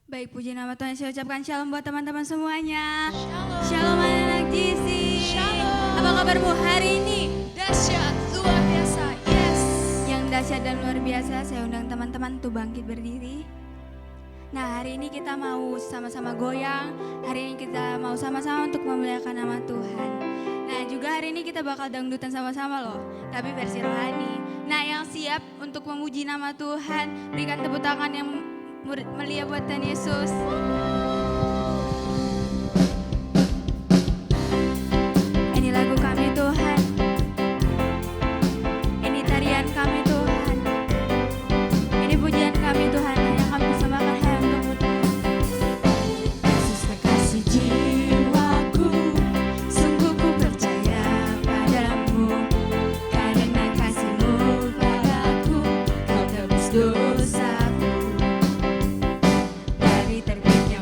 Baik, puji nama Tuhan, saya ucapkan shalom buat teman-teman semuanya. Shalom anak-anak GC. Shalom. Apa kabarmu hari ini? Dahsyat, luar biasa, yes. Yang dahsyat dan luar biasa, saya undang teman-teman untuk bangkit berdiri. Nah, hari ini kita mau sama-sama goyang. Hari ini kita mau sama-sama untuk memuliakan nama Tuhan. Nah, juga hari ini kita bakal dangdutan sama-sama loh, tapi versi rohani. Nah, yang siap untuk memuji nama Tuhan, berikan tepuk tangan yang meriah buat Tuhan Yesus. Ini lagu kami Tuhan, ini tarian kami Tuhan, ini pujian kami Tuhan yang kami persembahkan hanya untukmu Tuhan. Yesus kekasih jiwaku, sungguh ku percaya padamu, karena kasih-Mu padaku, Kau tebus dosaku. Dari terbitnya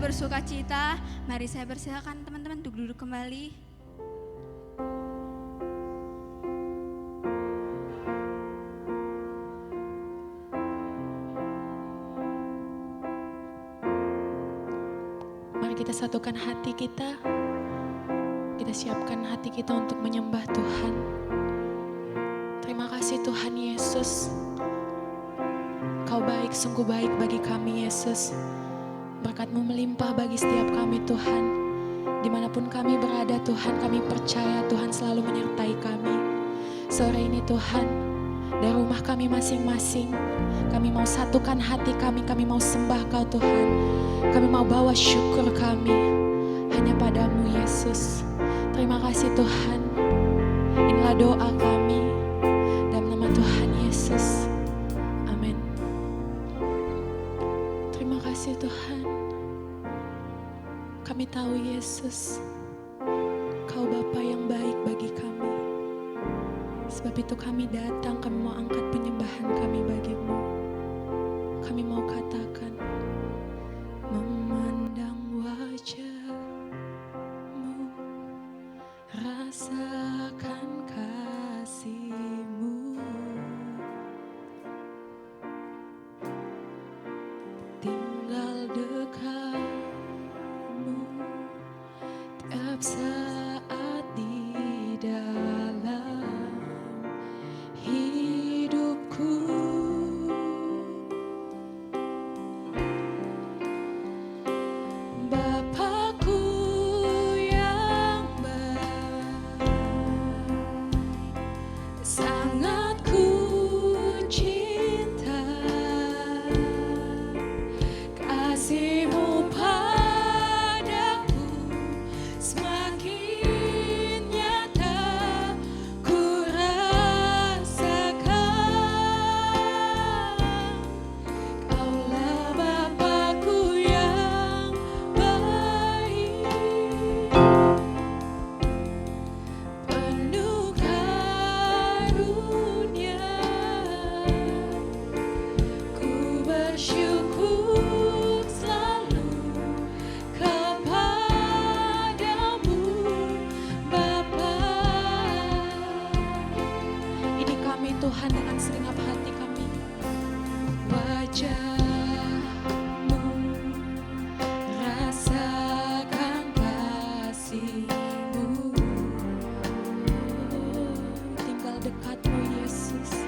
bersuka cita. Mari saya persilakan teman-teman untuk duduk kembali. Mari kita satukan hati kita. Kita siapkan hati kita untuk menyembah Tuhan. Terima kasih Tuhan Yesus. Kau baik, sungguh baik bagi kami Yesus. Berkat-Mu melimpah bagi setiap kami Tuhan. Dimanapun kami berada Tuhan, kami percaya Tuhan selalu menyertai kami. Sore ini Tuhan, dari rumah kami masing-masing, kami mau satukan hati kami mau sembah Kau Tuhan. Kami mau bawa syukur kami hanya padamu Yesus. Terima kasih Tuhan. Inilah doa kami dalam nama Tuhan Yesus. Amin. Terima kasih Tuhan. Kami tahu Yesus, Kau Bapa yang baik bagi kami. Sebab itu kami datang, kami mau angkat penyembahan kami bagi-Mu. Kami mau katakan, memandang wajah-Mu, rasakan kasih-Mu, tinggal dekat-Mu tiap saat di dalam hidupku. Bapakku yang baik, sangat ku cinta. Kasih-Mu padaku semakin nyata ku rasakan. Kaulah Bapakku yang baik, penuh karunia. Ku bersyukur selalu kepadamu Bapa. Ini kami Tuhan dengan segenap hati kami. Wajah-Mu, rasakan kasih-Mu, tinggal dekat-Mu Yesus,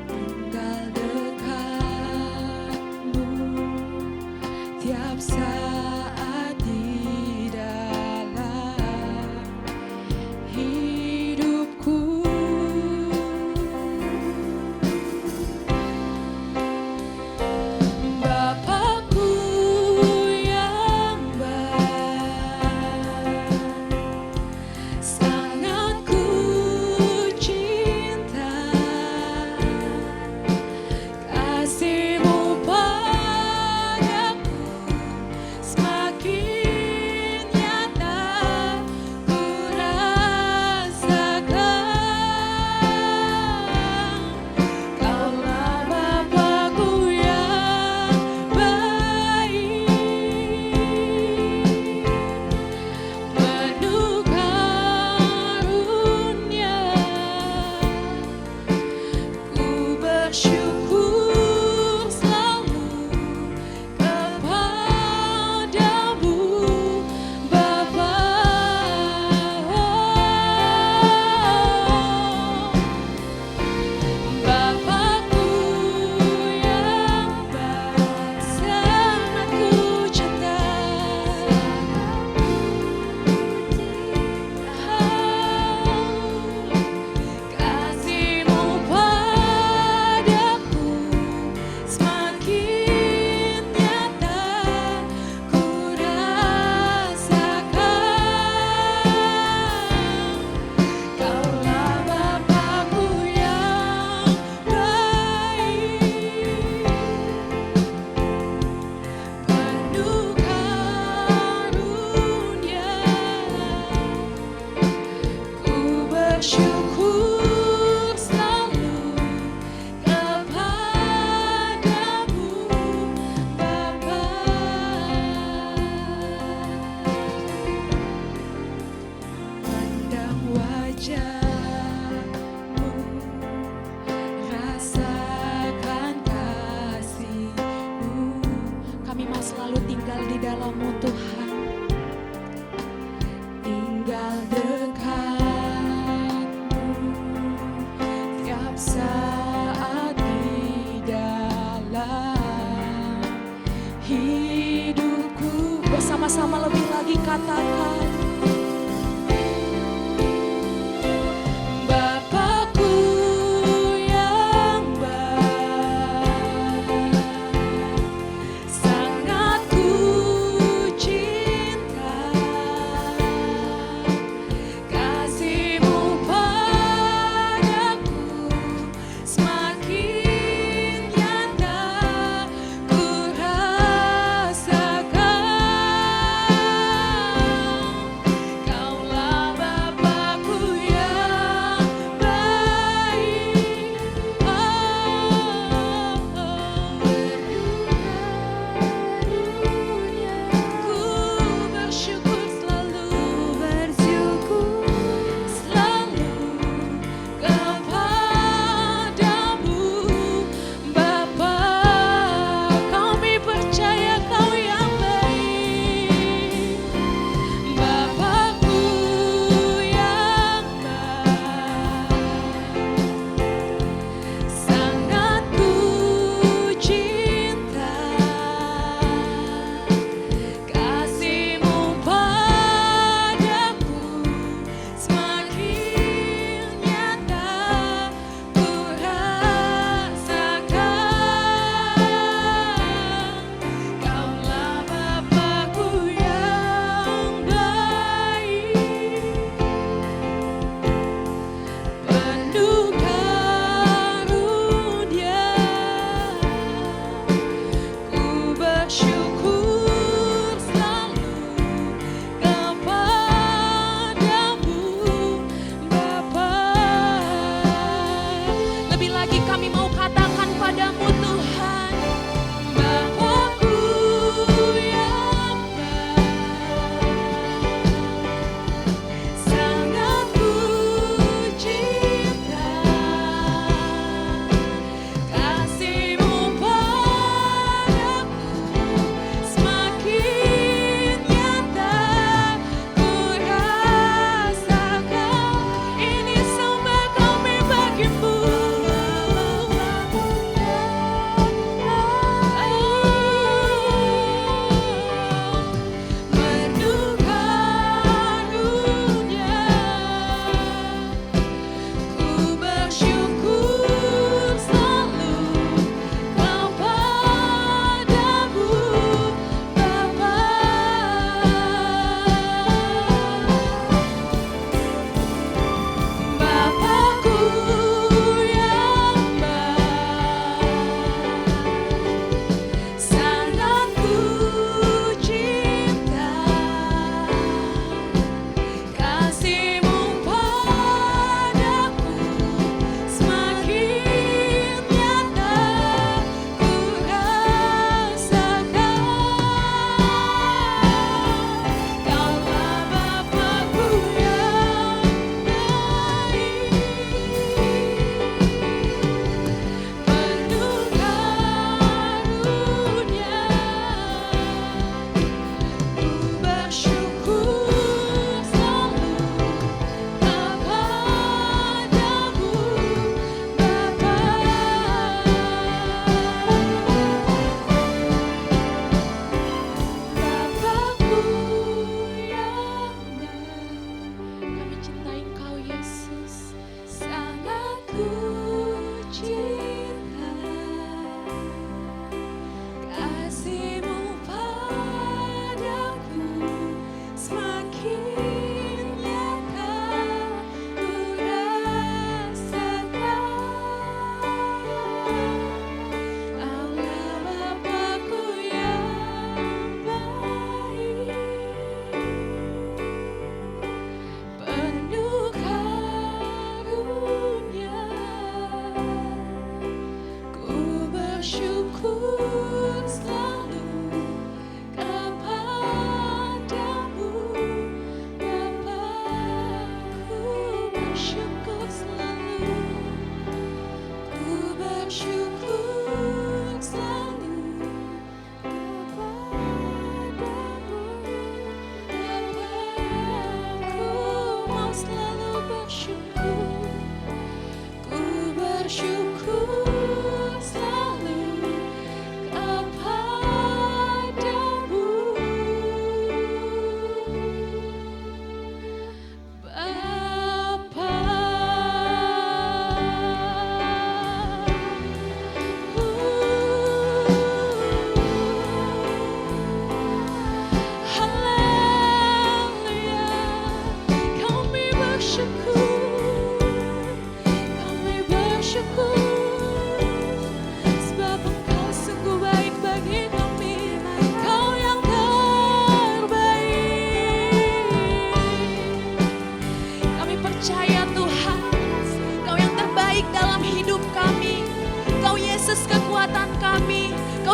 tinggal dekat-Mu tiap saat di dalam hidupku. Bapakku yang baik, sangat ku cinta. Kasih-Mu padaku dalam-Mu Tuhan. Tinggal dekat-Mu tiap saat di dalam hidupku. Bersama-sama lebih lagi katakan, Bapakku yang baik, sangat ku cinta, kasih-Mu padaku semakin nyata ku rasakan.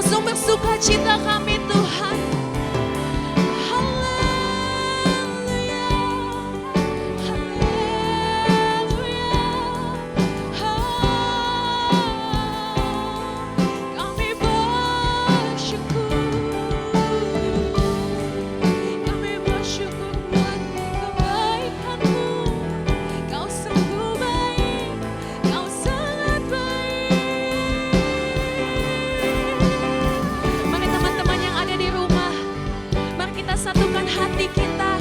sumber sukacita kami Tuhan. Haleluya, haleluya. Kami bersyukur, kami bersyukur buat kebaikan-Mu. Kau sungguh baik, Kau sangat baik. Mari teman-teman yang ada di rumah, mari kita satukan hati kita,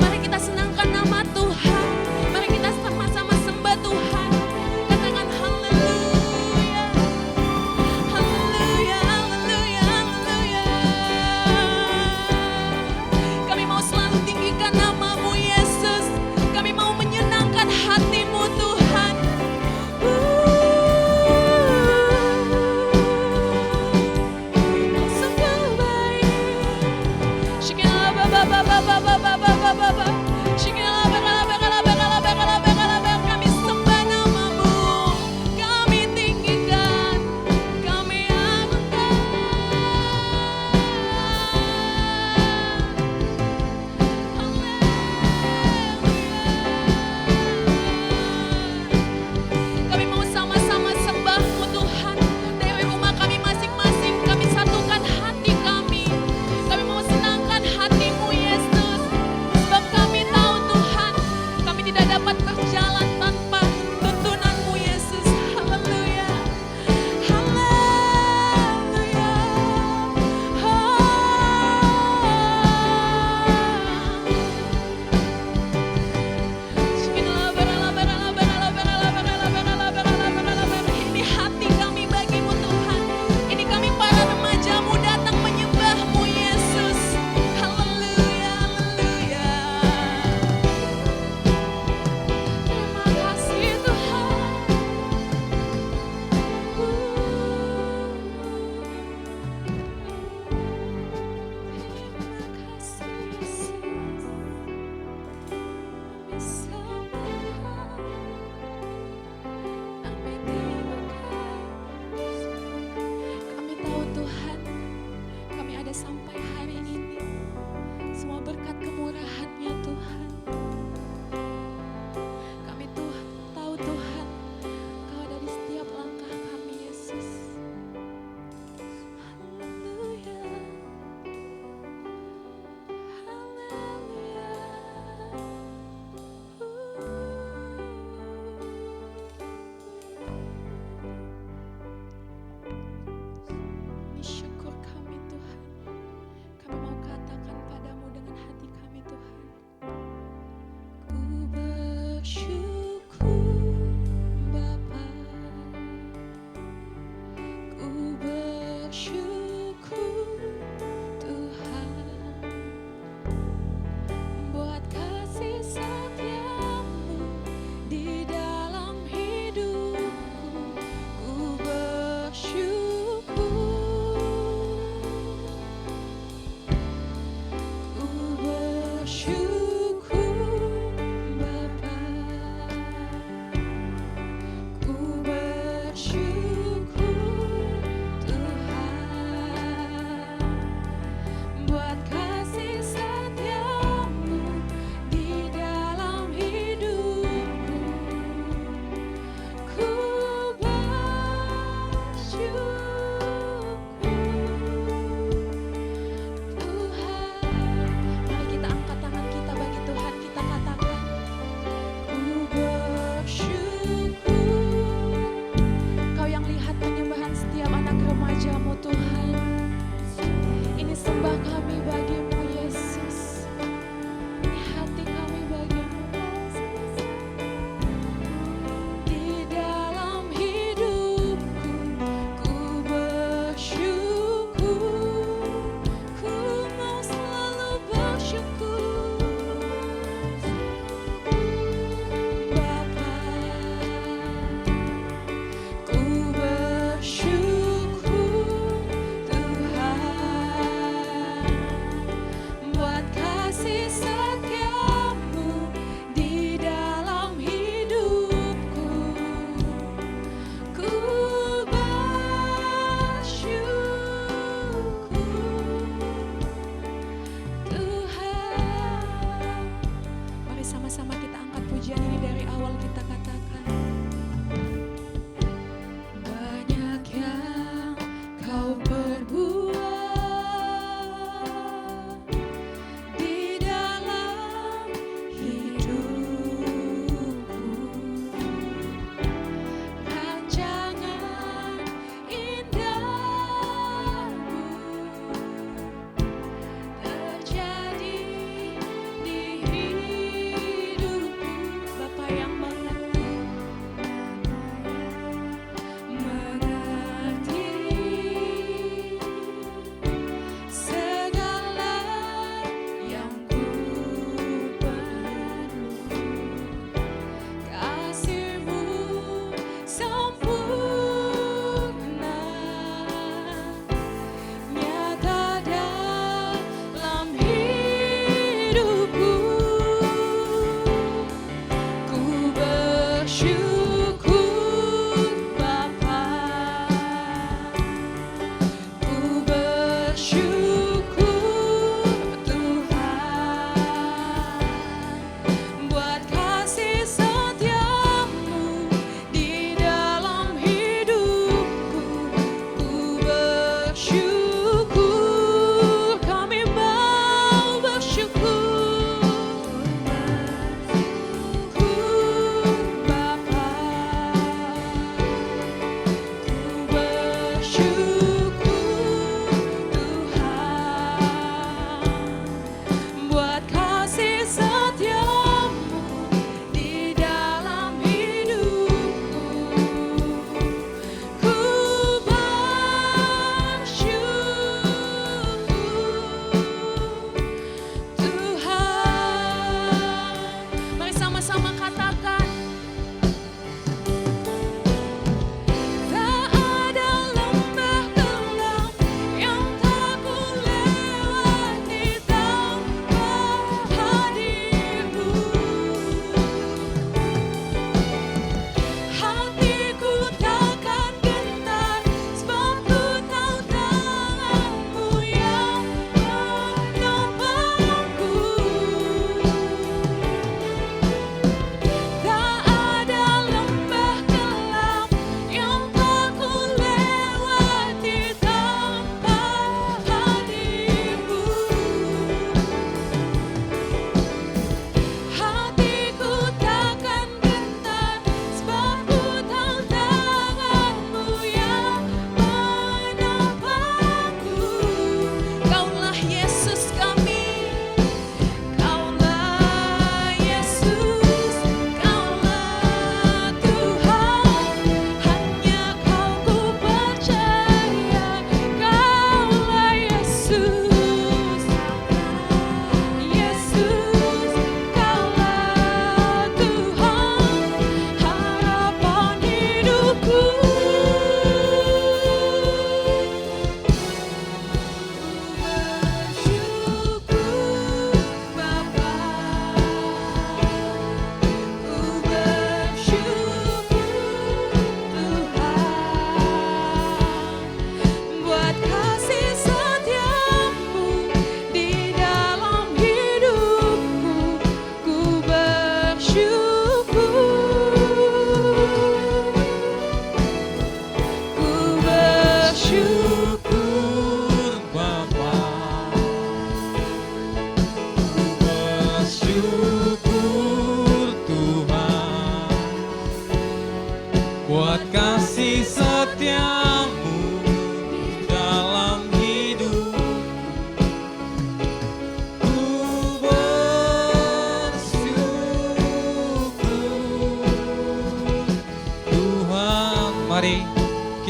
mari kita senangkan nama Tuhan, mari kita sama-sama sembah Tuhan. Katakan haleluya, haleluya, haleluya, haleluya. Kami mau selalu tinggikan nama-Mu Yesus, kami mau menyenangkan hati-Mu Tuhan. Kau sungguh baik. Kami sembah nama-Mu, kami tinggikan, kami agungkan. Kami mau sama-sama sembah-Mu Tuhan. Dari rumah kami masing-masing, kami satukan hati kami. Kami mau senangkan hati-Mu Yesus. Sebab kami tahu Tuhan, kami tidak dapat berjalan tanpa tuntunan-Mu Yesus. Haleluya, haleluya. Ini hati kami bagi-Mu Tuhan. Ini kami para remaja-Mu datang menyembah-Mu Yesus. Haleluya, haleluya. Terima kasih Tuhan. Terima kasih Yesus. Kami sembah, kami tinggikan. Kami tahu Tuhan, kami ada sampai hari ini semua berkat kemurahan-Nya Tuhan. Kami tahu Tuhan, Kau ada di setiap langkah kami Yesus. Haleluya, haleluya. Ini syukur kami Tuhan. Kami mau katakan padamu dengan hati kami Tuhan.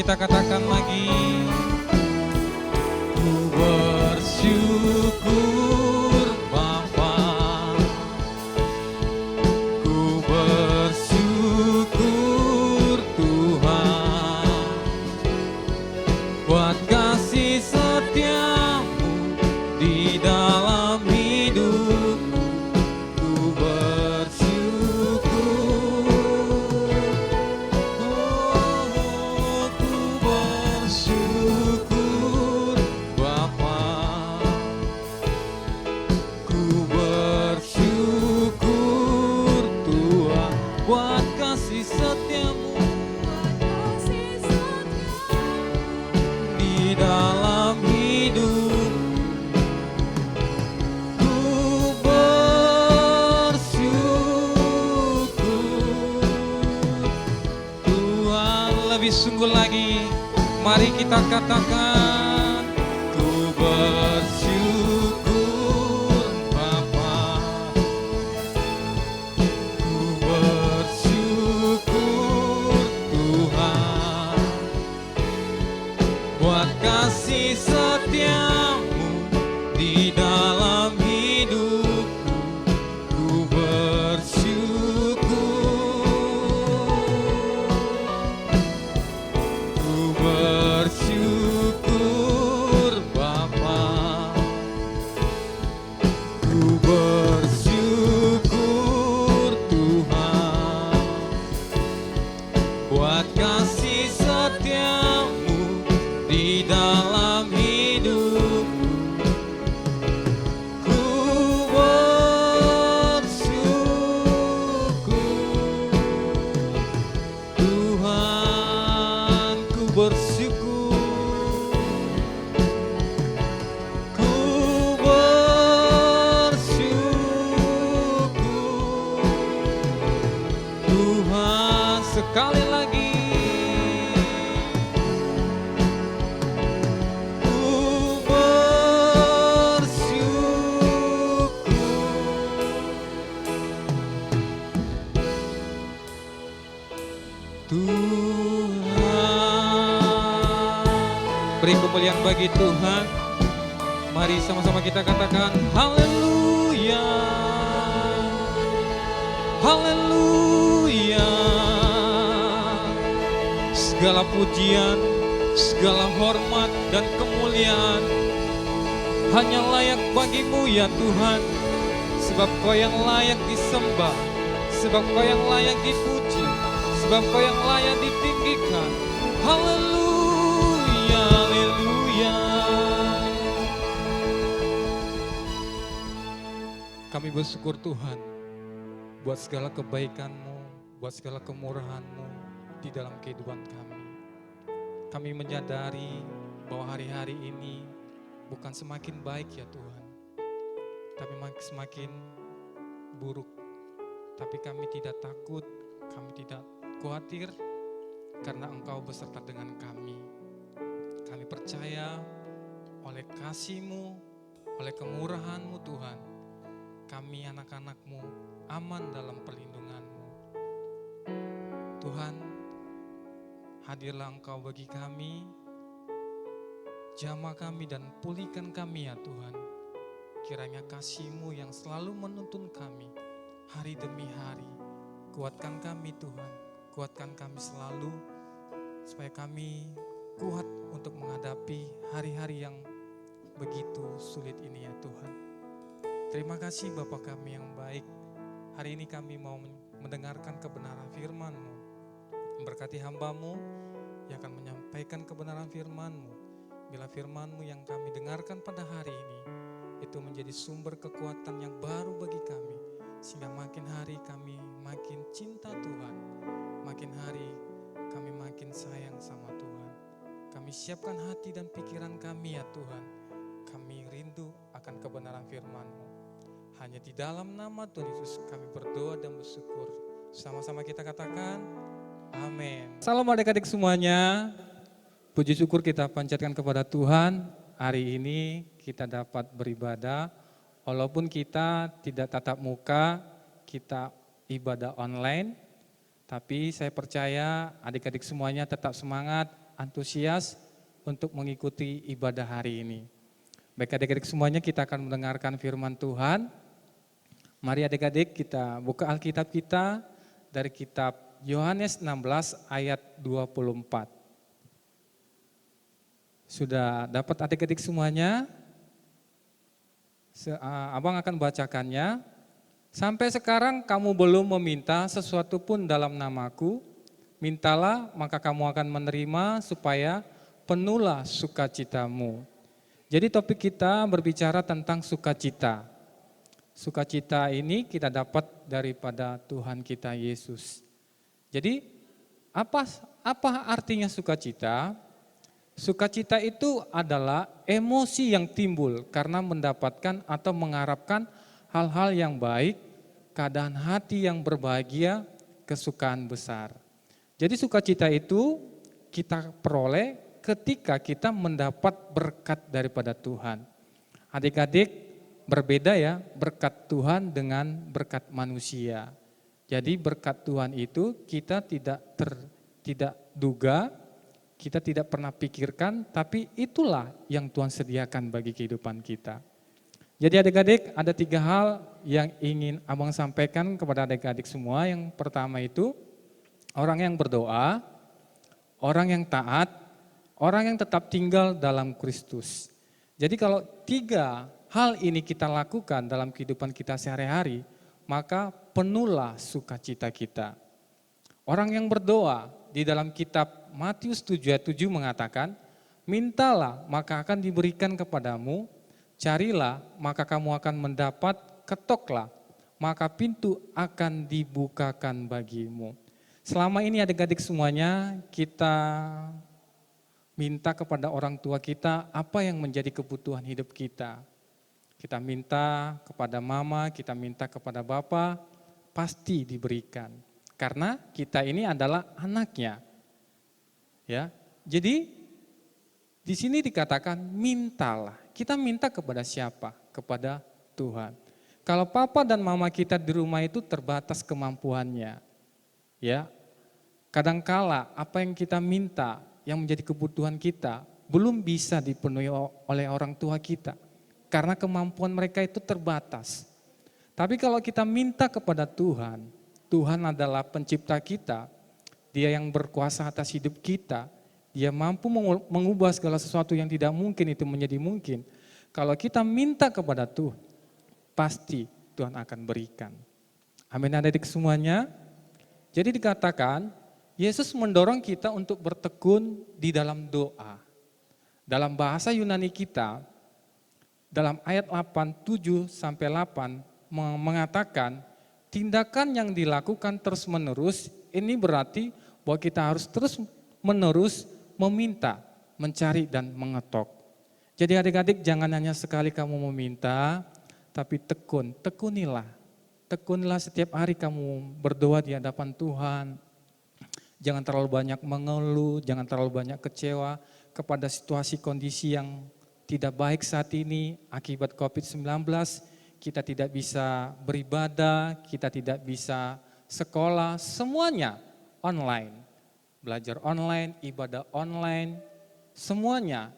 kita katakan lagi. Ku bersyukur Bapa, ku bersyukur Tuhan, buat kasih setiamu di dalam hidupku. Ku bersyukur, ku bersyukur Bapa, ku bersyukur Tuhan, buat kasih setiamu di dalam hidup. Ku bersyukur Tuhan. Lebih sungguh lagi, mari kita katakan. Ku bersyukur Bapa, ku bersyukur Tuhan, buat kasih setiamu di dalam hidupku. Ku bersyukur Bapa, ku bersyukur Tuhan, buat kasih setiamu di dalam hidupku. Ku bersyukur Tuhan, ku bersyukur, ku bersyukur Tuhan. Sekali lagi, ku bersyukur Tuhan. Beri kemuliaan bagi Tuhan. Mari sama-sama kita katakan haleluya, haleluya. Segala pujian, segala hormat dan kemuliaan hanya layak bagimu ya Tuhan. Sebab Kau yang layak disembah, sebab Kau yang layak dipuji, sebab Kau yang layak ditinggikan. Haleluya, haleluya. Kami bersyukur Tuhan buat segala kebaikan-Mu, buat segala kemurahan-Mu di dalam kehidupan kami. Kami menyadari bahwa hari-hari ini bukan semakin baik ya Tuhan, tapi semakin buruk. Tapi kami tidak takut, kami tidak khawatir, karena Engkau beserta dengan kami. Kami percaya oleh kasih-Mu, oleh kemurahan-Mu Tuhan, kami anak-anak-Mu aman dalam perlindungan-Mu. Tuhan, hadirlah Engkau bagi kami, jamah kami dan pulihkan kami ya Tuhan. Kiranya kasih-Mu yang selalu menuntun kami hari demi hari. Kuatkan kami Tuhan, kuatkan kami selalu, supaya kami kuat untuk menghadapi hari-hari yang begitu sulit ini ya Tuhan. Terima kasih Bapa kami yang baik. Hari ini kami mau mendengarkan kebenaran firman-Mu. Berkati hamba-Mu yang akan menyampaikan kebenaran firman-Mu. Bila firman-Mu yang kami dengarkan pada hari ini, itu menjadi sumber kekuatan yang baru bagi kami. Sehingga makin hari kami makin cinta Tuhan. Makin hari kami makin sayang sama Tuhan. Kami siapkan hati dan pikiran kami ya Tuhan. Kami rindu akan kebenaran firman-Mu. Hanya di dalam nama Tuhan Yesus kami berdoa dan bersyukur. Sama-sama kita katakan, amin. Salam adik-adik semuanya. Puji syukur kita panjatkan kepada Tuhan. Hari ini kita dapat beribadah. Walaupun kita tidak tatap muka, kita ibadah online. Tapi saya percaya adik-adik semuanya tetap semangat. antusias untuk mengikuti ibadah hari ini. Baik adik-adik semuanya, kita akan mendengarkan firman Tuhan. Mari adik-adik kita buka Alkitab kita dari kitab Yohanes 16 ayat 24. Sudah dapat adik-adik semuanya? Abang akan bacakannya. Sampai sekarang kamu belum meminta sesuatu pun dalam namaku. Mintalah maka kamu akan menerima supaya penuhlah sukacitamu. Jadi topik kita berbicara tentang sukacita. Sukacita ini kita dapat daripada Tuhan kita Yesus. Jadi apa artinya sukacita? Sukacita itu adalah emosi yang timbul karena mendapatkan atau mengharapkan hal-hal yang baik, keadaan hati yang berbahagia, kesukaan besar. Jadi sukacita itu kita peroleh ketika kita mendapat berkat daripada Tuhan. Adik-adik, berbeda ya berkat Tuhan dengan berkat manusia. Jadi berkat Tuhan itu kita tidak duga, kita tidak pernah pikirkan, tapi itulah yang Tuhan sediakan bagi kehidupan kita. Jadi adik-adik, ada 3 hal yang ingin abang sampaikan kepada adik-adik semua. Yang pertama itu orang yang berdoa, orang yang taat, orang yang tetap tinggal dalam Kristus. Jadi kalau 3 hal ini kita lakukan dalam kehidupan kita sehari-hari, maka penuhlah sukacita kita. Orang yang berdoa di dalam kitab Matius 7 ayat 7 mengatakan, mintalah maka akan diberikan kepadamu, carilah maka kamu akan mendapat, ketoklah maka pintu akan dibukakan bagimu. Selama ini adik-adik semuanya kita minta kepada orang tua kita apa yang menjadi kebutuhan hidup kita. Kita minta kepada mama, kita minta kepada bapa, pasti diberikan. Karena kita ini adalah anaknya. Ya. Jadi di sini dikatakan mintalah. Kita minta kepada siapa? Kepada Tuhan. Kalau papa dan mama kita di rumah itu terbatas kemampuannya. Ya. Kadangkala apa yang kita minta yang menjadi kebutuhan kita belum bisa dipenuhi oleh orang tua kita karena kemampuan mereka itu terbatas. Tapi kalau kita minta kepada Tuhan, Tuhan adalah pencipta kita, Dia yang berkuasa atas hidup kita, Dia mampu mengubah segala sesuatu yang tidak mungkin itu menjadi mungkin. Kalau kita minta kepada Tuhan, pasti Tuhan akan berikan. Amin adik-adik semuanya. Jadi dikatakan Yesus mendorong kita untuk bertekun di dalam doa. Dalam bahasa Yunani kita, dalam ayat 8, 7 sampai 8 mengatakan tindakan yang dilakukan terus menerus ini berarti bahwa kita harus terus menerus meminta, mencari dan mengetok. Jadi adik-adik jangan hanya sekali kamu meminta, tapi tekunilah. Tekunilah setiap hari kamu berdoa di hadapan Tuhan. Jangan terlalu banyak mengeluh, jangan terlalu banyak kecewa kepada situasi kondisi yang tidak baik saat ini akibat COVID-19. Kita tidak bisa beribadah, kita tidak bisa sekolah, semuanya online. Belajar online, ibadah online, semuanya.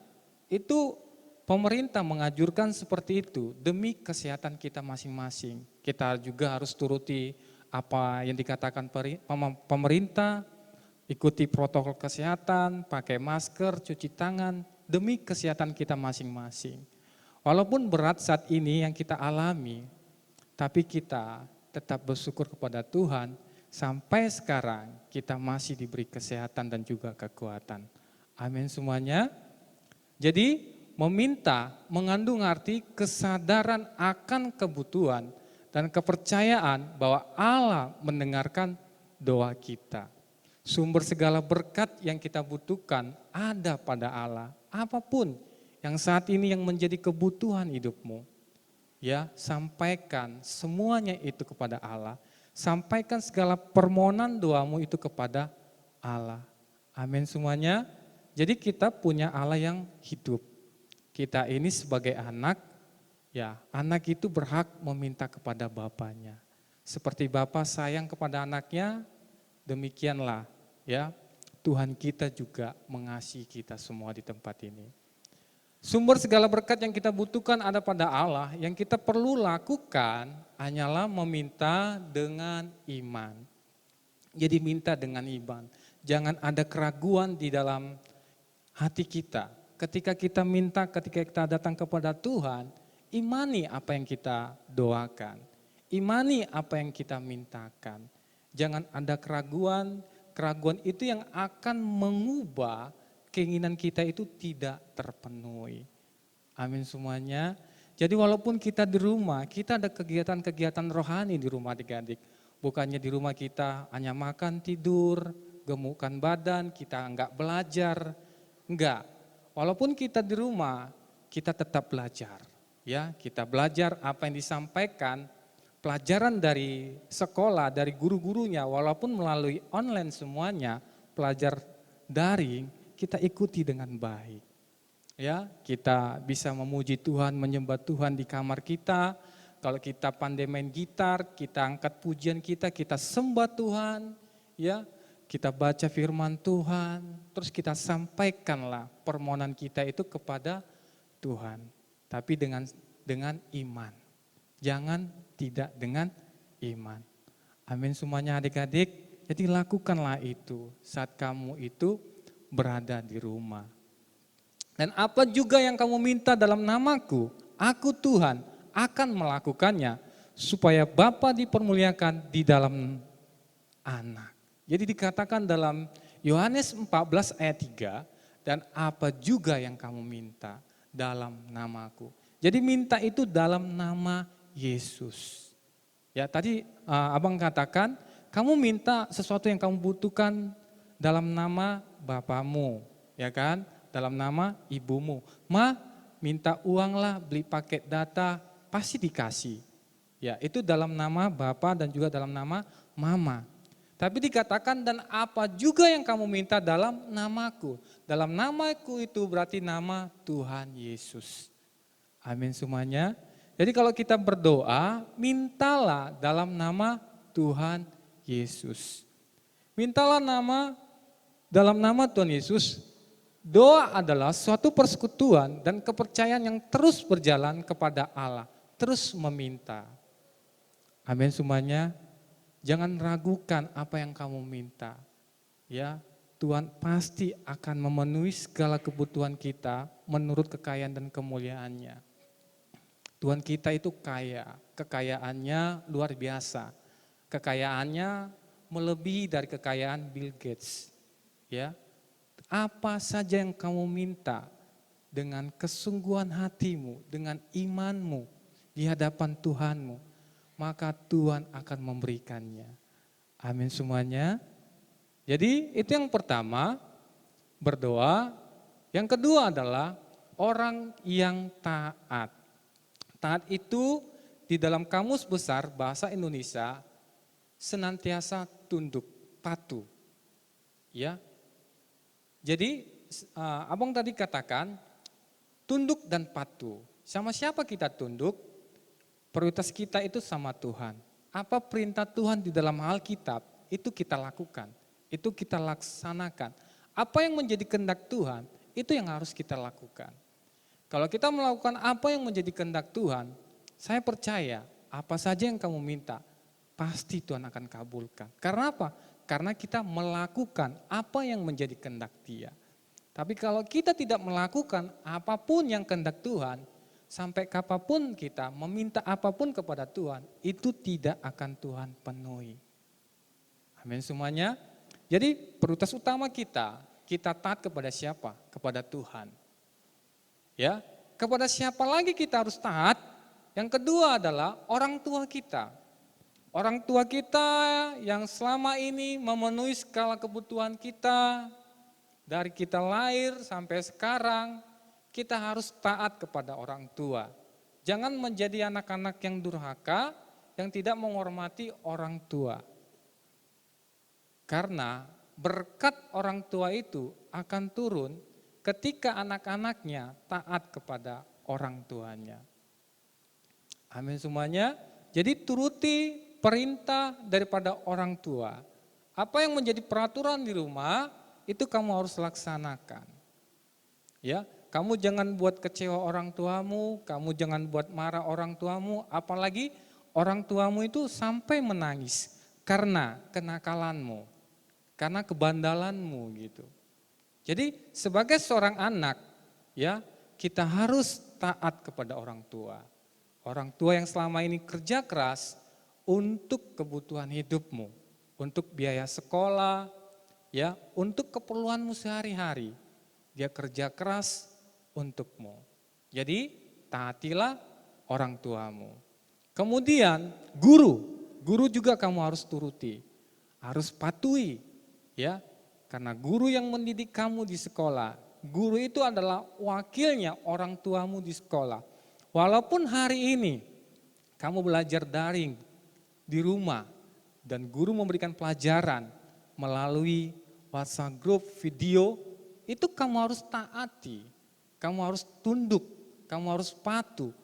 Itu pemerintah mengajurkan seperti itu demi kesehatan kita masing-masing. Kita juga harus turuti apa yang dikatakan pemerintah, ikuti protokol kesehatan, pakai masker, cuci tangan, demi kesehatan kita masing-masing. Walaupun berat saat ini yang kita alami, tapi kita tetap bersyukur kepada Tuhan, sampai sekarang kita masih diberi kesehatan dan juga kekuatan. Amin semuanya. Jadi meminta mengandung arti kesadaran akan kebutuhan dan kepercayaan bahwa Allah mendengarkan doa kita. Sumber segala berkat yang kita butuhkan ada pada Allah. Apapun yang saat ini yang menjadi kebutuhan hidupmu, ya sampaikan semuanya itu kepada Allah. Sampaikan segala permohonan doamu itu kepada Allah. Amin semuanya. Jadi kita punya Allah yang hidup. Kita ini sebagai anak, ya anak itu berhak meminta kepada bapaknya. Seperti bapa sayang kepada anaknya, demikianlah ya Tuhan kita juga mengasihi kita semua di tempat ini. Sumber segala berkat yang kita butuhkan ada pada Allah, yang kita perlu lakukan hanyalah meminta dengan iman. Jadi minta dengan iman, jangan ada keraguan di dalam hati kita. Ketika kita minta, ketika kita datang kepada Tuhan, imani apa yang kita doakan, imani apa yang kita mintakan. Jangan ada keraguan, keraguan itu yang akan mengubah keinginan kita itu tidak terpenuhi. Amin semuanya. Jadi walaupun kita di rumah, kita ada kegiatan-kegiatan rohani di rumah adik-adik. Bukannya di rumah kita hanya makan, tidur, gemukkan badan, kita enggak belajar. Enggak. Walaupun kita di rumah, kita tetap belajar. Ya, kita belajar apa yang disampaikan, pelajaran dari sekolah, dari guru-gurunya, walaupun melalui online semuanya, pelajar daring, kita ikuti dengan baik. Ya, kita bisa memuji Tuhan, menyembah Tuhan di kamar kita. Kalau kita pandai main gitar, kita angkat pujian kita sembah Tuhan, ya. Kita baca firman Tuhan, terus kita sampaikanlah permohonan kita itu kepada Tuhan. Tapi dengan iman. Jangan tidak dengan iman. Amin semuanya adik-adik. Jadi lakukanlah itu saat kamu itu berada di rumah. Dan apa juga yang kamu minta dalam namaku, aku Tuhan akan melakukannya supaya Bapa dipermuliakan di dalam anak. Jadi dikatakan dalam Yohanes 14 ayat 3, dan apa juga yang kamu minta dalam namaku. Jadi minta itu dalam nama Yesus. Ya tadi abang katakan, kamu minta sesuatu yang kamu butuhkan dalam nama bapamu, ya kan? Dalam nama ibumu. Minta uang lah, beli paket data, pasti dikasih. Ya itu dalam nama bapa dan juga dalam nama mama. Tapi dikatakan dan apa juga yang kamu minta dalam namaku. Dalam namaku itu berarti nama Tuhan Yesus. Amin semuanya. Jadi kalau kita berdoa, mintalah dalam nama Tuhan Yesus. Mintalah dalam nama Tuhan Yesus. Doa adalah suatu persekutuan dan kepercayaan yang terus berjalan kepada Allah. Terus meminta. Amin semuanya. Jangan ragukan apa yang kamu minta. Ya, Tuhan pasti akan memenuhi segala kebutuhan kita menurut kekayaan dan kemuliaannya. Tuhan kita itu kaya, kekayaannya luar biasa. Kekayaannya melebihi dari kekayaan Bill Gates. Ya, apa saja yang kamu minta dengan kesungguhan hatimu, dengan imanmu di hadapan Tuhanmu, maka Tuhan akan memberikannya. Amin semuanya. Jadi itu yang pertama, berdoa. Yang kedua adalah orang yang taat. Taat itu di dalam kamus besar bahasa Indonesia senantiasa tunduk, patuh. Ya. Jadi abang tadi katakan tunduk dan patuh. Sama siapa kita tunduk? Prioritas kita itu sama Tuhan. Apa perintah Tuhan di dalam Alkitab, itu kita lakukan, itu kita laksanakan. Apa yang menjadi kehendak Tuhan, itu yang harus kita lakukan. Kalau kita melakukan apa yang menjadi kehendak Tuhan, saya percaya apa saja yang kamu minta, pasti Tuhan akan kabulkan. Karena apa? Karena kita melakukan apa yang menjadi kehendak Dia. Tapi kalau kita tidak melakukan apapun yang kehendak Tuhan, sampai kapanpun kita meminta apapun kepada Tuhan, itu tidak akan Tuhan penuhi. Amin semuanya. Jadi prioritas utama kita taat kepada siapa? Kepada Tuhan. Ya, kepada siapa lagi kita harus taat? Yang kedua adalah orang tua kita. Orang tua kita yang selama ini memenuhi segala kebutuhan kita, dari kita lahir sampai sekarang, kita harus taat kepada orang tua. Jangan menjadi anak-anak yang durhaka, yang tidak menghormati orang tua. Karena berkat orang tua itu akan turun ketika anak-anaknya taat kepada orang tuanya. Amin semuanya. Jadi turuti perintah daripada orang tua. Apa yang menjadi peraturan di rumah, itu kamu harus laksanakan. Ya, kamu jangan buat kecewa orang tuamu, kamu jangan buat marah orang tuamu, apalagi orang tuamu itu sampai menangis karena kenakalanmu, karena kebandalanmu gitu. Jadi sebagai seorang anak, ya, kita harus taat kepada orang tua. Orang tua yang selama ini kerja keras untuk kebutuhan hidupmu, untuk biaya sekolah, ya, untuk keperluanmu sehari-hari. Dia kerja keras untukmu. Jadi taatilah orang tuamu. Kemudian guru juga kamu harus turuti, harus patuhi, ya. Karena guru yang mendidik kamu di sekolah, guru itu adalah wakilnya orang tuamu di sekolah. Walaupun hari ini kamu belajar daring di rumah dan guru memberikan pelajaran melalui WhatsApp group video, itu kamu harus taati, kamu harus tunduk, kamu harus patuh.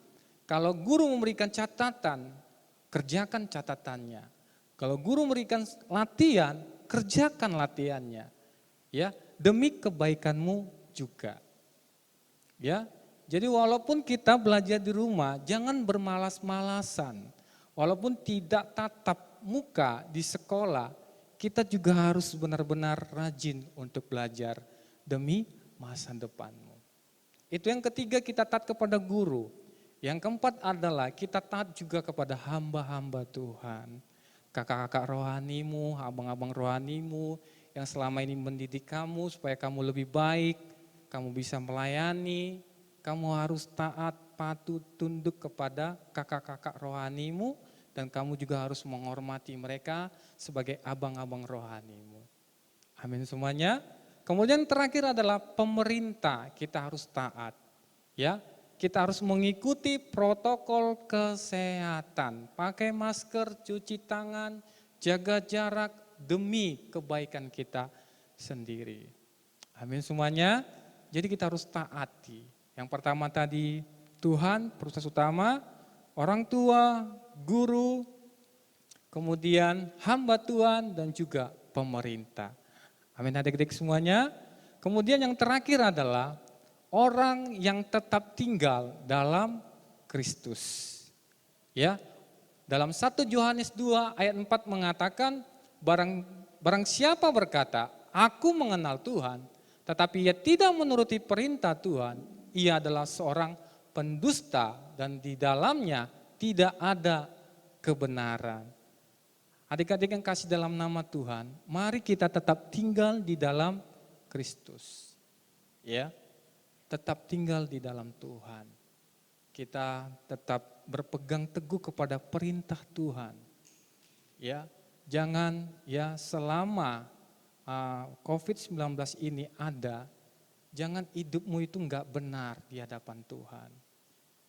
Kalau guru memberikan catatan, kerjakan catatannya. Kalau guru memberikan latihan, kerjakan latihannya. Ya, demi kebaikanmu juga. Ya, jadi walaupun kita belajar di rumah, jangan bermalas-malasan. Walaupun tidak tatap muka di sekolah, kita juga harus benar-benar rajin untuk belajar demi masa depanmu. Itu yang ketiga, kita taat kepada guru. Yang keempat adalah kita taat juga kepada hamba-hamba Tuhan. Kakak-kakak rohanimu, abang-abang rohanimu yang selama ini mendidik kamu supaya kamu lebih baik, kamu bisa melayani, kamu harus taat, patuh, tunduk kepada kakak-kakak rohanimu dan kamu juga harus menghormati mereka sebagai abang-abang rohanimu. Amin semuanya. Kemudian terakhir adalah pemerintah, kita harus taat. Ya, kita harus mengikuti protokol kesehatan, pakai masker, cuci tangan, jaga jarak demi kebaikan kita sendiri. Amin semuanya. Jadi kita harus taati. Yang pertama tadi Tuhan, proses utama, orang tua, guru, kemudian hamba Tuhan dan juga pemerintah. Amin adik-adik semuanya. Kemudian yang terakhir adalah orang yang tetap tinggal dalam Kristus. Ya. Dalam 1 Yohanes 2 ayat 4 mengatakan barang siapa berkata, aku mengenal Tuhan, tetapi ia tidak menuruti perintah Tuhan, ia adalah seorang pendusta dan di dalamnya tidak ada kebenaran. Adik-adik yang kasih dalam nama Tuhan, mari kita tetap tinggal di dalam Kristus. Ya, tetap tinggal di dalam Tuhan. Kita tetap berpegang teguh kepada perintah Tuhan. Ya, jangan ya selama COVID-19 ini ada, jangan hidupmu itu enggak benar di hadapan Tuhan.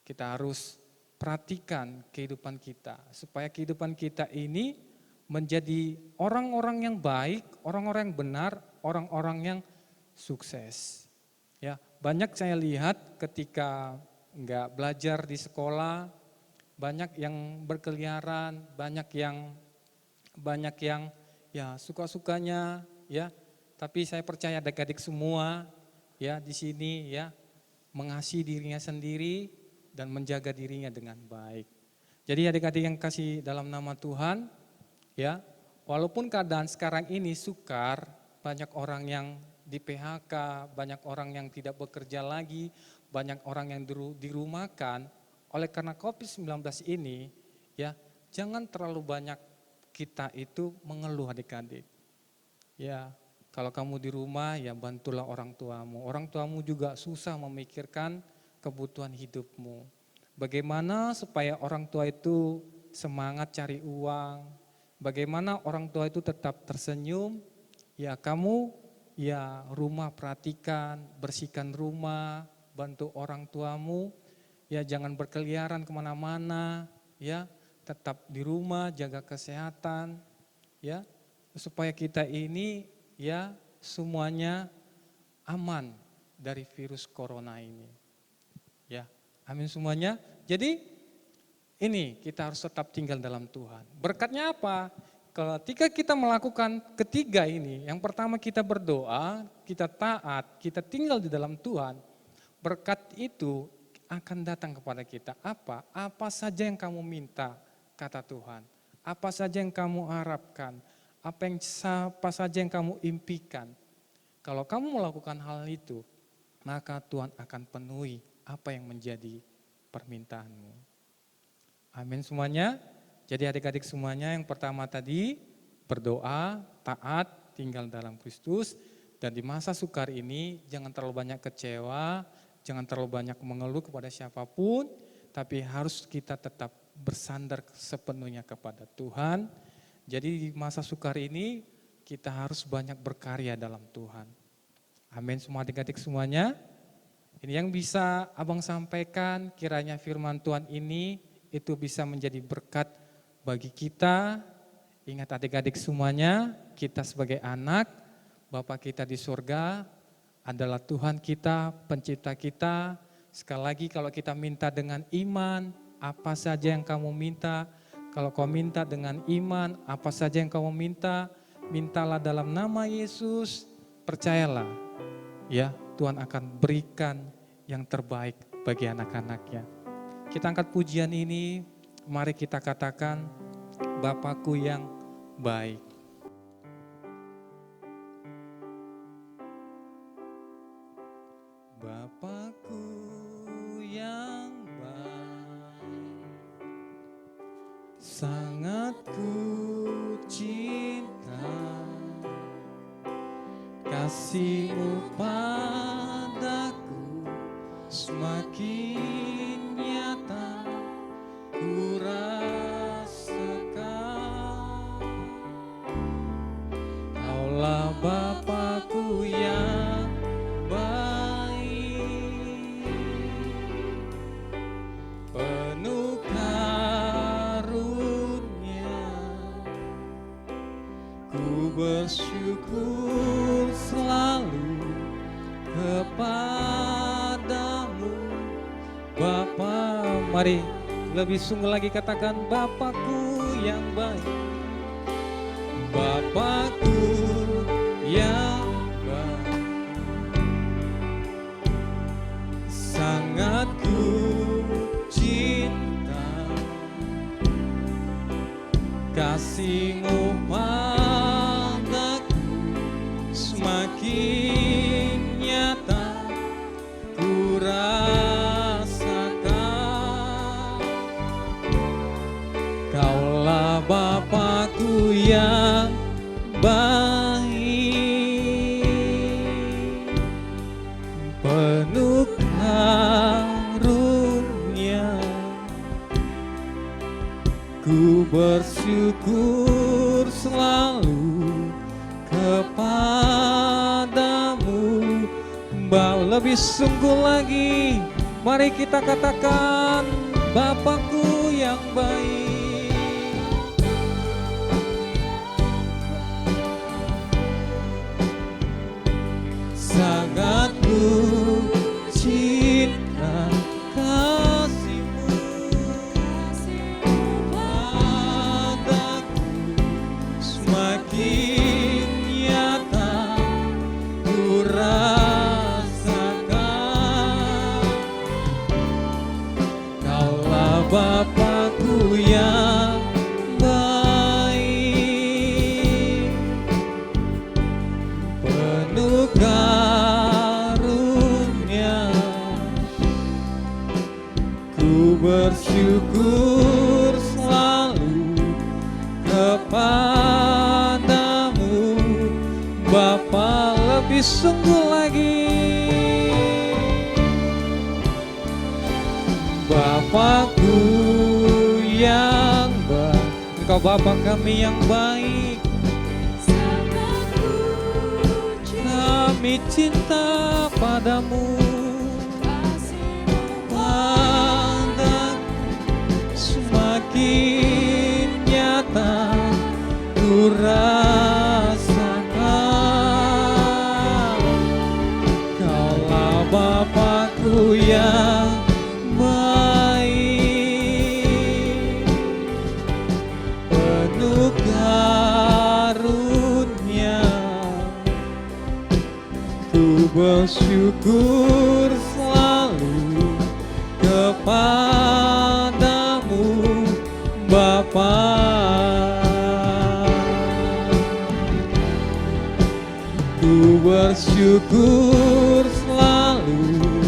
Kita harus perhatikan kehidupan kita supaya kehidupan kita ini menjadi orang-orang yang baik, orang-orang yang benar, orang-orang yang sukses. Ya, banyak saya lihat ketika enggak belajar di sekolah, banyak yang berkeliaran, banyak yang ya suka-sukanya ya. Tapi saya percaya adik-adik semua ya di sini ya mengasihi dirinya sendiri dan menjaga dirinya dengan baik. Jadi adik-adik yang kasih dalam nama Tuhan, ya, walaupun keadaan sekarang ini sukar, banyak orang yang di PHK, banyak orang yang tidak bekerja lagi, banyak orang yang dirumahkan. Oleh karena COVID-19 ini, ya, jangan terlalu banyak kita itu mengeluh adik-adik. Ya, kalau kamu di rumah ya bantulah orang tuamu. Orang tuamu juga susah memikirkan kebutuhan hidupmu. Bagaimana supaya orang tua itu semangat cari uang, bagaimana orang tua itu tetap tersenyum, ya kamu ya rumah perhatikan, bersihkan rumah, bantu orang tuamu, ya jangan berkeliaran kemana-mana, ya tetap di rumah, jaga kesehatan, ya supaya kita ini ya semuanya aman dari virus corona ini. Ya, amin semuanya. Jadi ini kita harus tetap tinggal dalam Tuhan. Berkatnya apa? ketika kita melakukan ketiga ini, yang pertama kita berdoa, kita taat, kita tinggal di dalam Tuhan, berkat itu akan datang kepada kita. Apa? Apa saja yang kamu minta, kata Tuhan. Apa saja yang kamu harapkan, apa saja yang kamu impikan. Kalau kamu melakukan hal itu, maka Tuhan akan penuhi apa yang menjadi permintaanmu. Amin semuanya. Jadi adik-adik semuanya, yang pertama tadi berdoa, taat, tinggal dalam Kristus. Dan di masa sukar ini jangan terlalu banyak kecewa, jangan terlalu banyak mengeluh kepada siapapun. Tapi harus kita tetap bersandar sepenuhnya kepada Tuhan. Jadi di masa sukar ini kita harus banyak berkarya dalam Tuhan. Amin semua adik-adik semuanya. Ini yang bisa abang sampaikan, kiranya firman Tuhan ini itu bisa menjadi berkat bagi kita. Ingat adik-adik semuanya, kita sebagai anak, Bapa kita di surga adalah Tuhan kita, pencipta kita. Sekali lagi kalau kita minta dengan iman, apa saja yang kamu minta, kalau kau minta dengan iman, apa saja yang kamu minta, mintalah dalam nama Yesus, percayalah, ya Tuhan akan berikan yang terbaik bagi anak-anaknya. Kita angkat pujian ini, mari kita katakan, Bapakku yang baik. Bapakku yang baik, sangat ku cinta, kasih-Mu padaku semakin nyata ku rasakan. Kaulah Bapakku yang baik, penuh karunia, ku bersyukur selalu kepadamu Bapa. Mari lebih sungguh lagi katakan, Bapakku yang baik, Bapakku yang baik, sangat ku cinta, kasih-Mu padaku semakin nyata ku rasakan. Kaulah Bapakku yang baik, penuh karunia, ku bersyukur selalu kepadamu. Lebih sungguh lagi, mari kita katakan, Bapakku yang baik, sangat ku cinta kasih-Mu padaku semakin nyata ku rasakan. Kaulah Bapakku yang baik, penuh karunia, ku bersyukur selalu kepadamu Bapa. Lebih sungguh lagi, Bapakku yang baik, Engkau Bapa kami yang baik, kami cinta padamu, padaku semakin nyata ku rasakan. Kaulah Bapakku yang baik, penuh kasih bersyukur selalu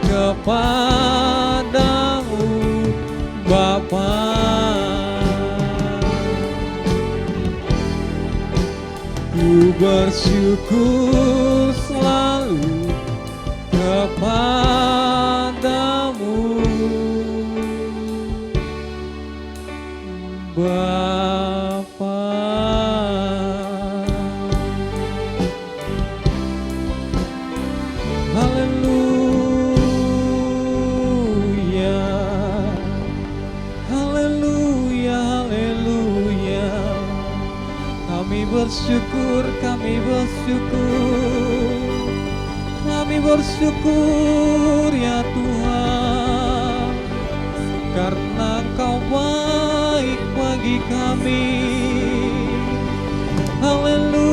kepadamu Bapa. Ku bersyukur selalu kepadamu Bapa. Haleluya, haleluya, haleluya. Kami bersyukur, kami bersyukur, kami bersyukur ya Tuhan, karena Engkau baik bagi kami. Haleluya,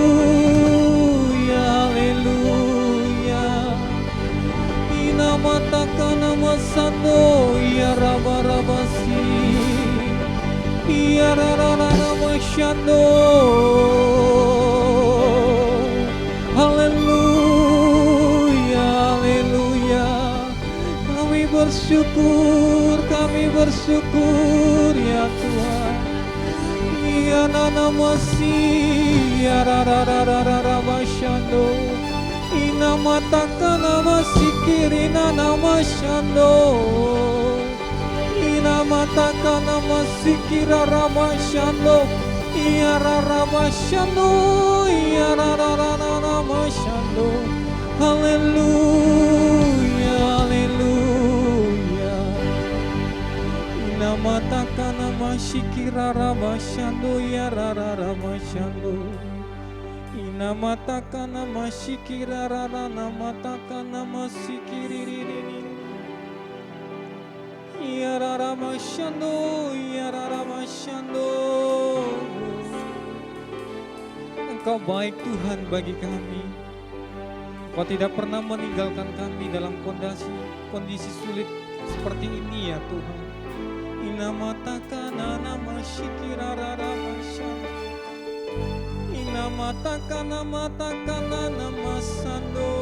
haleluya. Inamataka nama sando ya rabarabasi, ya rarararama shando. Haleluya, haleluya. Kami bersyukur ya Tuhan. Ya nanamasi, ya rarararama shando. Inamataka nama sikirina nama shando. Inamataka nama sikira rama shando. Iya rama shando. Iya rama shando. Haleluya, haleluya. Inamataka nama sikira rama shando. Iya rama shando. Inamataka nama sikira rara namataka nama sikiririni. Ya rara masyando, ya rara masyando. Engkau baik Tuhan bagi kami. Engkau tidak pernah meninggalkan kami dalam kondisi sulit seperti ini ya Tuhan. Inamataka nama sikira rara masyando. Inamataka nama sando.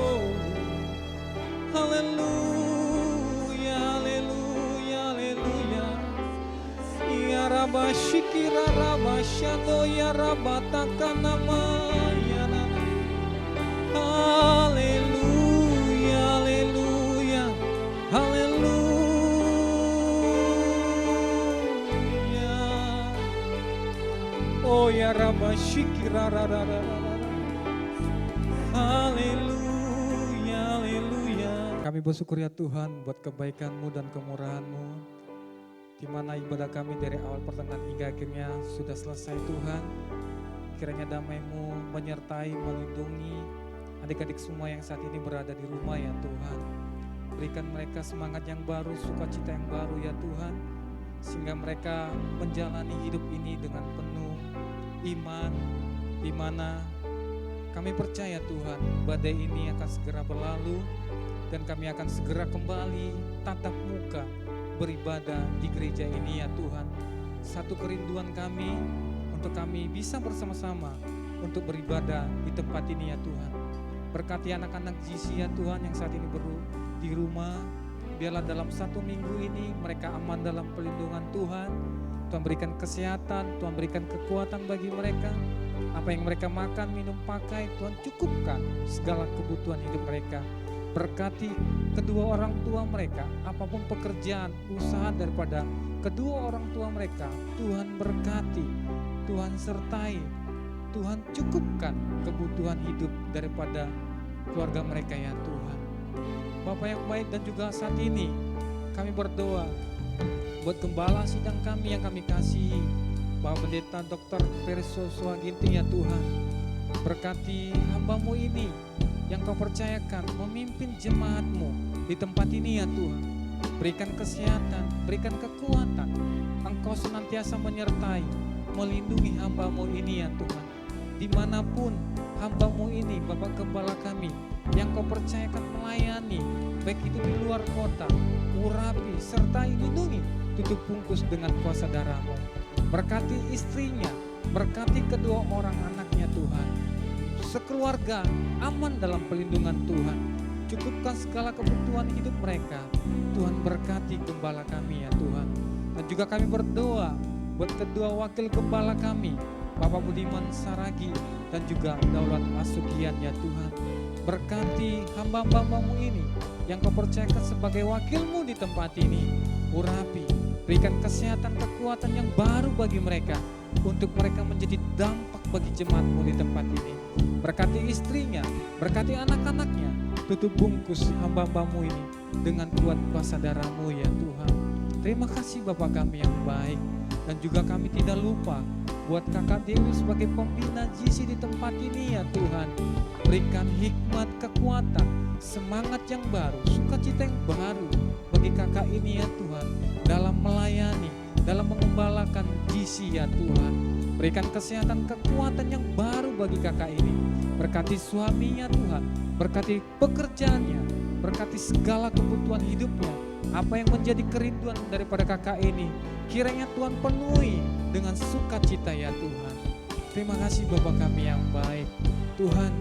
Haleluya, haleluya, haleluya. Ya Rabba shikira Rabba shando ya rabataka nama ya nana. Haleluya, haleluya, haleluya. Oh ya Rabba shikira rara. Haleluya, haleluya. Kami bersyukur ya Tuhan buat kebaikan-Mu dan kemurahan-Mu, di mana ibadah kami dari awal pertengahan hingga akhirnya sudah selesai Tuhan. Kiranya damai-Mu menyertai, melindungi adik-adik semua yang saat ini berada di rumah ya Tuhan. Berikan mereka semangat yang baru, sukacita yang baru ya Tuhan, sehingga mereka menjalani hidup ini dengan penuh iman, di mana kami percaya Tuhan badai ini akan segera berlalu dan kami akan segera kembali tatap muka beribadah di gereja ini ya Tuhan. Satu kerinduan kami untuk kami bisa bersama-sama untuk beribadah di tempat ini ya Tuhan. Berkati anak-anak GC ya Tuhan yang saat ini di rumah. Biarlah dalam 1 minggu ini mereka aman dalam perlindungan Tuhan. Tuhan berikan kesehatan, Tuhan berikan kekuatan bagi mereka. Apa yang mereka makan, minum, pakai, Tuhan cukupkan segala kebutuhan hidup mereka. Berkati kedua orang tua mereka, apapun pekerjaan, usaha daripada kedua orang tua mereka, Tuhan berkati, Tuhan sertai, Tuhan cukupkan kebutuhan hidup daripada keluarga mereka ya Tuhan. Bapa yang baik, dan juga saat ini kami berdoa buat gembala sidang kami yang kami kasihi, Bapak Pendeta Dr. Perso Suwaginting ya Tuhan. Berkati hamba-Mu ini yang Kau percayakan memimpin jemaat-Mu di tempat ini ya Tuhan. Berikan kesehatan, berikan kekuatan. Engkau senantiasa menyertai, melindungi hamba-Mu ini ya Tuhan. Dimanapun hamba-Mu ini, Bapak Gembala kami, yang Kau percayakan melayani, baik itu di luar kota, urapi, sertai, lindungi, tutup bungkus dengan kuasa darah-Mu. Berkati istrinya, berkati kedua orang anaknya Tuhan. sekeluarga aman dalam pelindungan Tuhan. Cukupkan segala kebutuhan hidup mereka. Tuhan berkati gembala kami ya Tuhan. Dan juga kami berdoa buat kedua wakil gembala kami, Bapak Budiman Saragi dan juga Daulat Asugian ya Tuhan. Berkati hamba-hambamu ini yang kau percayakan sebagai wakilmu di tempat ini. Urapi, berikan kesehatan, kekuatan yang baru bagi mereka, untuk mereka menjadi dampak bagi jemaatmu di tempat ini. Berkati istrinya, berkati anak-anaknya, tutup bungkus hamba-hambamu ini dengan kuat kuasa darahmu ya Tuhan. Terima kasih Bapa kami yang baik. Dan juga kami tidak lupa buat Kakak Dewi sebagai pembina GC di tempat ini ya Tuhan. Berikan hikmat, kekuatan, semangat yang baru, sukacita yang baru bagi kakak ini ya Tuhan, dalam melayani, dalam mengembalakan GC ya Tuhan. Berikan kesehatan, kekuatan yang baru bagi kakak ini. Berkati suaminya Tuhan, berkati pekerjaannya, berkati segala kebutuhan hidupnya. Apa yang menjadi kerinduan daripada kakak ini, kiranya Tuhan penuhi dengan sukacita ya Tuhan. Terima kasih Bapa kami yang baik. Tuhan,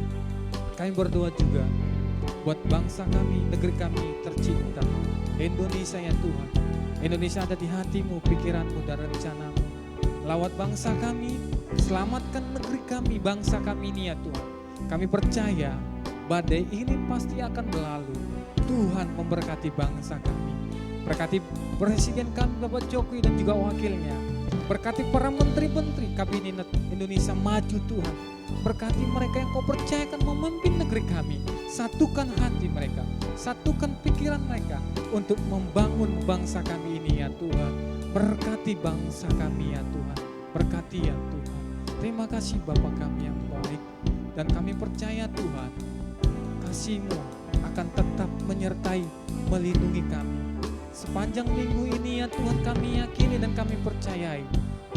kami berdoa juga buat bangsa kami, negeri kami tercinta, Indonesia ya Tuhan. Indonesia ada di hatimu, pikiranmu, dan rencanamu. Lawat bangsa kami, selamatkan negeri kami, bangsa kami ini ya Tuhan. Kami percaya badai ini pasti akan berlalu. Tuhan memberkati bangsa kami. Berkati Presiden kami Bapak Jokowi dan juga wakilnya. Berkati para menteri-menteri Kabinet Indonesia Maju Tuhan. Berkati mereka yang kau percayakan memimpin negeri kami. Satukan hati mereka, satukan pikiran mereka untuk membangun bangsa kami ini ya Tuhan. Berkati bangsa kami ya Tuhan. Berkati ya Tuhan. Terima kasih Bapa kami yang baik. Dan kami percaya Tuhan, kasih-Mu akan tetap menyertai, melindungi kami. Sepanjang minggu ini ya Tuhan, kami yakini dan kami percayai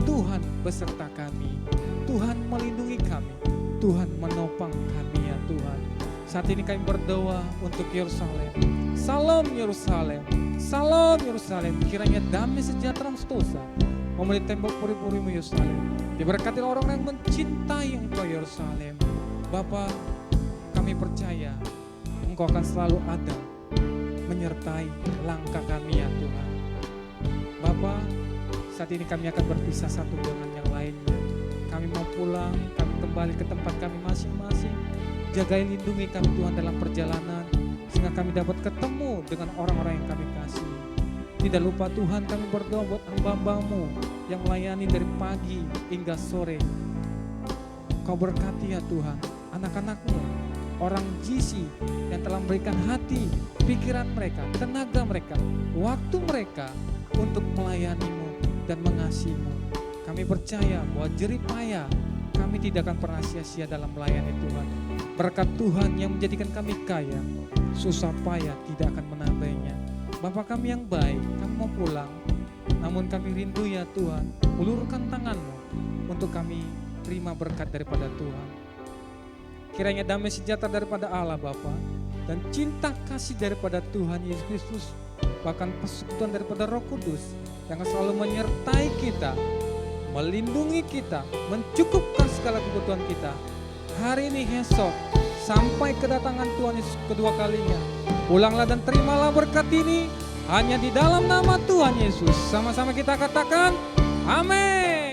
Tuhan beserta kami. Tuhan melindungi kami, Tuhan menopang kami ya Tuhan. Saat ini kami berdoa untuk Yerusalem. Salam Yerusalem, salam Yerusalem. Kiranya damai sejahtera sentosa memenuhi tembok puri-purimu Yerusalem. Diberkati orang yang mencintai Engkau Yerusalem. Bapa, kami percaya Engkau akan selalu ada menyertai langkah kami ya Tuhan. Bapa, saat ini kami akan berpisah satu dengan yang lainnya. Kami mau pulang, kami kembali ke tempat kami masing-masing. Jagai lindungi kami Tuhan dalam perjalanan, sehingga kami dapat ketemu dengan orang-orang yang kami kasih. Tidak lupa Tuhan, kami berdoa buat hamba-Hambamu yang melayani dari pagi hingga sore. Kau berkati ya Tuhan, anak-anak-Mu, orang GC yang telah memberikan hati, pikiran mereka, tenaga mereka, waktu mereka untuk melayani-Mu dan mengasihi-Mu. Kami percaya bahwa jerih payah kami tidak akan pernah sia-sia dalam melayani Tuhan. Berkat Tuhan yang menjadikan kami kaya, susah payah tidak akan menambahnya. Bapa kami yang baik, kami mau pulang, namun kami rindu ya Tuhan, ulurkan tangan-Mu untuk kami terima berkat daripada Tuhan. Kiranya damai sejahtera daripada Allah Bapa dan cinta kasih daripada Tuhan Yesus Kristus, bahkan persekutuan daripada Roh Kudus yang selalu menyertai kita, melindungi kita, mencukupkan segala kebutuhan kita hari ini, esok, sampai kedatangan Tuhan Yesus kedua kalinya. Pulanglah dan terimalah berkat ini hanya di dalam nama Tuhan Yesus. Sama-sama kita katakan amin.